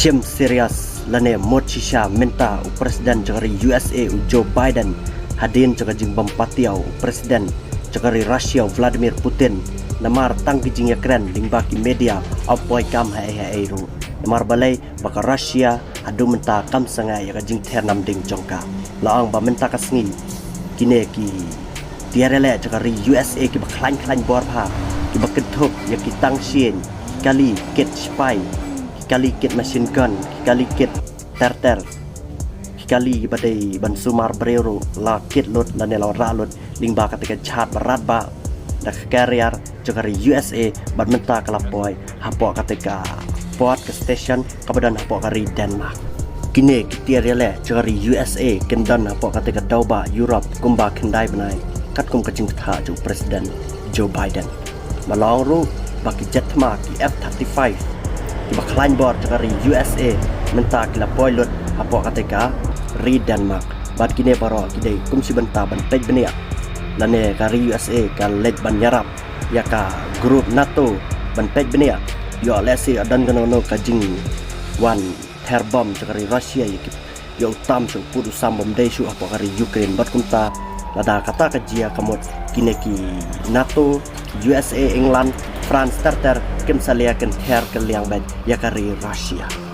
Kim serius lane Mochisha minta Presiden cakari USA Joe Biden hadin cakar jing bampatiau Presiden cakari Rusia Vladimir Putin namar tangki jing yakren lingbaki media apoi kam hai ru namar balai baka Rusia adu minta kam sangai yak jing ternam ding jongka laang ba minta kasngi kine ki tiarele cakari USA ki baklan bor pha ki baketuk yak ki tangsien kali ket spy kali kit machine gun kali kit terter kali badai ban sumar brero la kit lot la nela ralot lingba katika chat barat ba dak carrier jagari USA bad menta kalapoy hapo katika port ke station kabadan hapo kari Denmark kini kitiarele jagari USA kendan hapo katika dauba Europe kumba kendai benai kat kum kacing tha ju Presiden Joe Biden malong ru baki jet ma ki F-35 baklan bor cakari USA minta kila pilot apa katika ri Denmark bad kini baro kidai kum si benta bantai benia lane kari USA kal let ban yarap ya ka grup NATO bantai benia yo lesi adan ganono kajing wan terbom cakari Rusia yikip yo tam su pudu sambom desu apa kari Ukraine bad kumta lada kata kajia kamot kini ki NATO USA England France terter kem salia ken her ke liang ban yakari Rusia